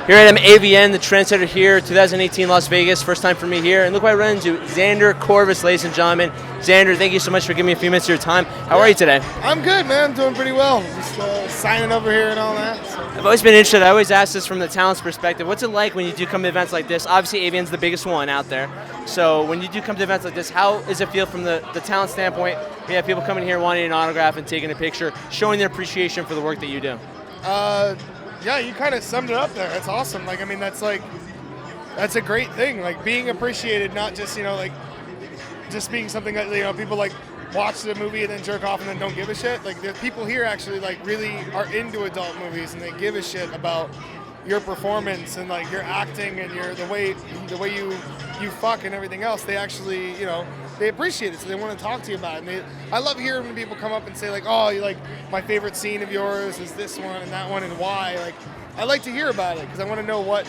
Here I am, AVN, the Trendsetter here, 2018 Las Vegas, first time for me here. And look what I run into, Xander, Corvus, ladies and gentlemen. Xander, thank you so much for giving me a few minutes of your time. How are you today? I'm good, man. Doing pretty well. Just signing over here and all that. So. I've always been interested. I always ask this from the talent's perspective. What's it like when you do come to events like this? Obviously, AVN's the biggest one out there. So when you do come to events like this, how does it feel from the talent standpoint? We have people coming here wanting an autograph and taking a picture, showing their appreciation for the work that you do. Yeah, you kind of summed it up there. It's awesome. Like, I mean, that's a great thing. Like, being appreciated, not just, just being something that, people like watch the movie and then jerk off and then don't give a shit. Like, the people here actually really are into adult movies and they give a shit about your performance and like your acting and the way you fuck and everything else. They actually, they appreciate it, so they want to talk to you about it. And I love hearing when people come up and say like, oh, my favorite scene of yours is this one and that one and why. Like, I like to hear about it because I want to know what,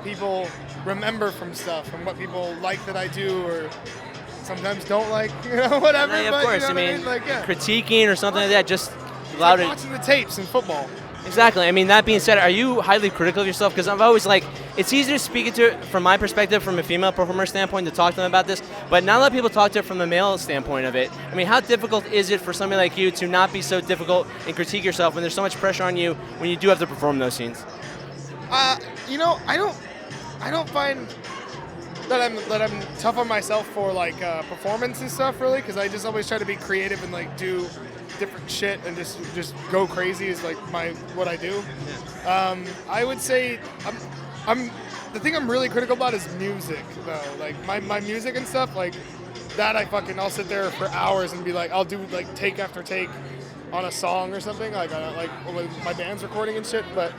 people remember from stuff and what people like that I do or sometimes don't like, whatever. Yeah, of but, course. I mean? Like, yeah. Critiquing or something like that, just allowed like watching the tapes in football. Exactly. I mean, that being said, are you highly critical of yourself? Because I'm always like, it's easier to speak into it from my perspective, from a female performer standpoint, to talk to them about this, but not a lot of people talk to it from the male standpoint of it. I mean, how difficult is it for somebody like you to not be so difficult and critique yourself when there's so much pressure on you when you do have to perform those scenes? I don't find that I'm tough on myself for like performance and stuff, really, because I just always try to be creative and like do different shit and just go crazy is like what I do. Yeah. I would say the thing I'm really critical about is music though. Like my music and stuff like that. I'll sit there for hours and be like, I'll do like take after take on a song or something like my band's recording and shit. But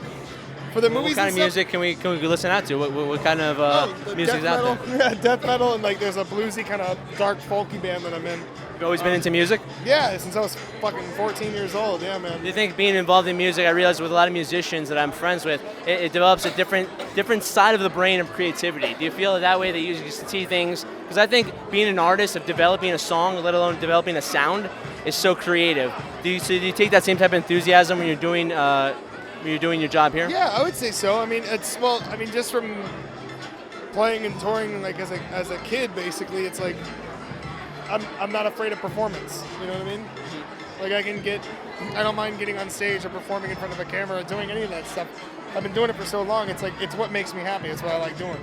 for the movies, what kind of music can we listen out to? What kind of music is out there? Yeah, death metal, and like there's a bluesy kind of dark folky band that I'm in. You've always been into music? Yeah, since I was fucking 14 years old. Yeah, man. Do you think being involved in music, I realize with a lot of musicians that I'm friends with, it develops a different side of the brain of creativity. Do you feel that way that you just see things? Because I think being an artist of developing a song, let alone developing a sound, is so creative. Do you take that same type of enthusiasm when you're doing your job here? Yeah, I would say so. I mean, just from playing and touring like as a kid, basically, it's like I'm not afraid of performance. You know what I mean? Like I don't mind getting on stage or performing in front of a camera or doing any of that stuff. I've been doing it for so long. It's like it's what makes me happy. It's what I like doing.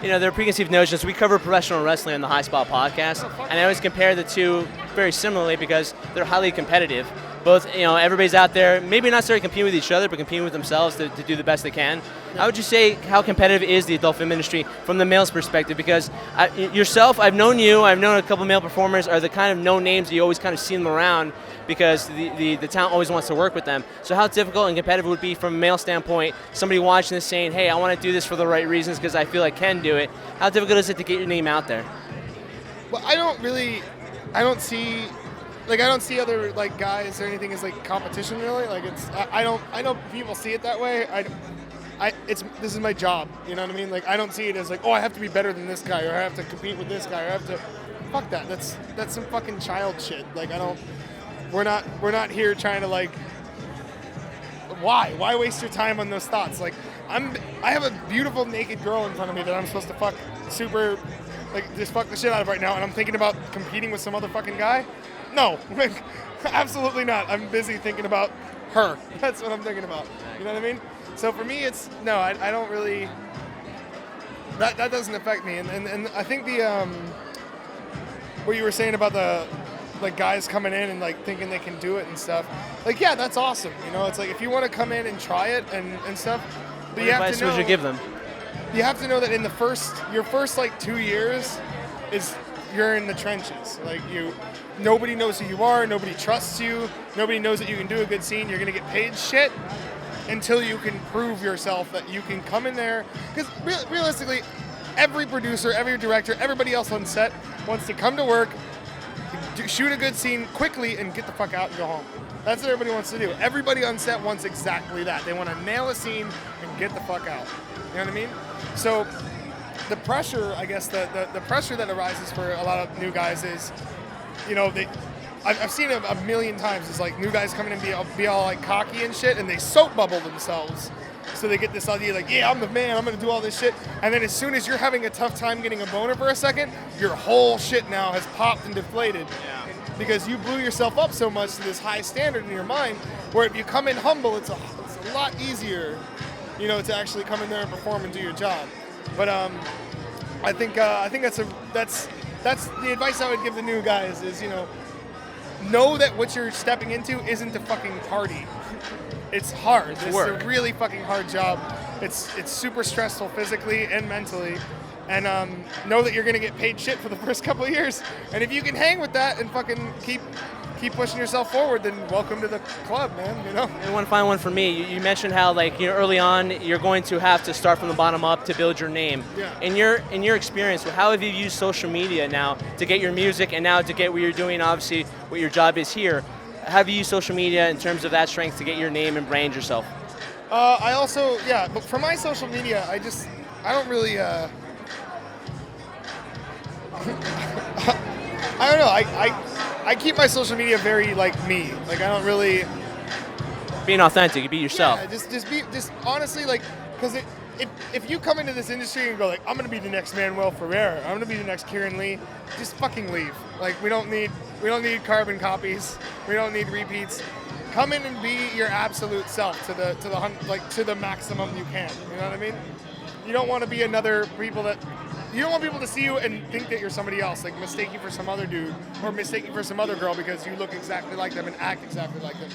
There are preconceived notions. We cover professional wrestling on the High Spot podcast, and I always compare the two very similarly because they're highly competitive. Both, everybody's out there, maybe not necessarily competing with each other, but competing with themselves to do the best they can. How would you say how competitive is the adult film industry from the male's perspective? Because yourself, I've known a couple male performers are the kind of known names that you always kind of see them around because the talent always wants to work with them. So how difficult and competitive would it be from a male standpoint, somebody watching this saying, hey, I want to do this for the right reasons because I feel I can do it. How difficult is it to get your name out there? Well, I don't see other like guys or anything as like competition really. Like I know people see it that way. This is my job. You know what I mean? Like I don't see it as like, oh, I have to be better than this guy or I have to compete with this guy or I have to. Fuck that. That's some fucking child shit. Like we're not here trying to like. Why waste your time on those thoughts? Like I have a beautiful naked girl in front of me that I'm supposed to fuck super. Like, just fuck the shit out of right now, and I'm thinking about competing with some other fucking guy? No, absolutely not. I'm busy thinking about her. That's what I'm thinking about. You know what I mean? So for me, I don't really, that doesn't affect me. And I think what you were saying about the, like, guys coming in and, like, thinking they can do it and stuff, like, yeah, that's awesome. It's like, if you want to come in and try it and stuff, but you have to know. What would you give them? You have to know that in your first like 2 years you're in the trenches. Like nobody knows who you are, nobody trusts you, nobody knows that you can do a good scene, you're gonna get paid shit until you can prove yourself that you can come in there. Because realistically, every producer, every director, everybody else on set wants to come to work, shoot a good scene quickly and get the fuck out and go home. That's what everybody wants to do. Everybody on set wants exactly that. They want to nail a scene and get the fuck out. You know what I mean? So the pressure, I guess, the pressure that arises for a lot of new guys is, I've seen it a million times. It's like new guys coming in and be all like cocky and shit, and they soap bubble themselves So they get this idea like, yeah, I'm the man, I'm gonna do all this shit. And then as soon as you're having a tough time getting a boner for a second, your whole shit now has popped and deflated. Yeah. Because you blew yourself up so much to this high standard in your mind, where if you come in humble, it's a lot easier, you know, to actually come in there and perform and do your job. But I think that's the advice I would give the new guys is, you know that what you're stepping into isn't a fucking party. It's hard. It's a really fucking hard job. It's super stressful physically and mentally. And know that you're gonna get paid shit for the first couple of years. And if you can hang with that and fucking keep pushing yourself forward, then welcome to the club, man. You know. And one final one for me. You mentioned how, like, you know, early on you're going to have to start from the bottom up to build your name. Yeah. In your experience, how have you used social media now to get your music and now to get what you're doing? Obviously, what your job is here. Have you used social media in terms of that strength to get your name and brand yourself? I also, yeah, but for my social media, I don't really. I don't know. I keep my social media very like me. Like I don't really being authentic. You be yourself. Yeah, just honestly, like, because if you come into this industry and go like, I'm gonna be the next Manuel Ferrer, I'm gonna be the next Kieran Lee, just fucking leave. Like we don't need carbon copies. We don't need repeats. Come in and be your absolute self to the maximum you can. You know what I mean? You don't want to be another people that. You don't want people to see you and think that you're somebody else, like mistake you for some other dude or mistake you for some other girl because you look exactly like them and act exactly like them.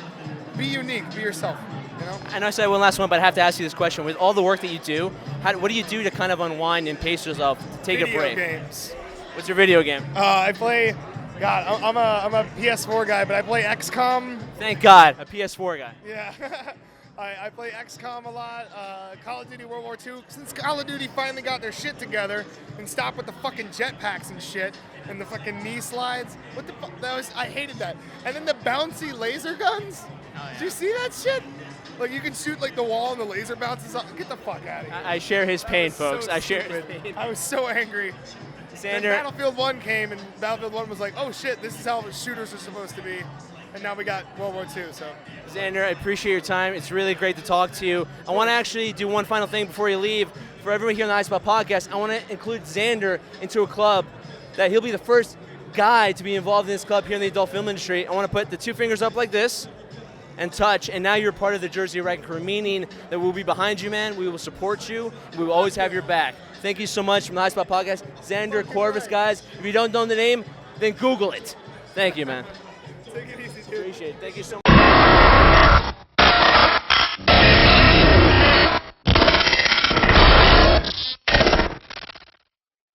Be unique, be yourself, you know? I know I said one last one, but I have to ask you this question. With all the work that you do, what do you do to kind of unwind and pace yourself, to take a break? Video games. What's your video game? I play, God, I'm a PS4 guy, but I play XCOM. Thank God, a PS4 guy. Yeah. I play XCOM a lot, Call of Duty World War II. Since Call of Duty finally got their shit together and stopped with the fucking jetpacks and shit and the fucking knee slides, what the fuck? I hated that. And then the bouncy laser guns. Oh, yeah. Did you see that shit? Like you can shoot like the wall and the laser bounces up. Get the fuck out of here. I share his pain, folks. So I share stupid. his pain. I was so angry. Xander. Then Battlefield 1 came and Battlefield 1 was like, oh shit, this is how the shooters are supposed to be. And now we got World War II, so. Xander, I appreciate your time. It's really great to talk to you. I want to actually do one final thing before you leave. For everyone here on the High Spot Podcast, I want to include Xander into a club that he'll be the first guy to be involved in this club here in the adult film industry. I want to put the two fingers up like this and touch, and now you're part of the Jersey Wrecking Crew, meaning that we'll be behind you, man. We will support you. We will always have your back. Thank you so much from the High Spot Podcast. Xander Corvus, guys. If you don't know the name, then Google it. Thank you, man. Take it easy, dude. Appreciate it. Thank you so much.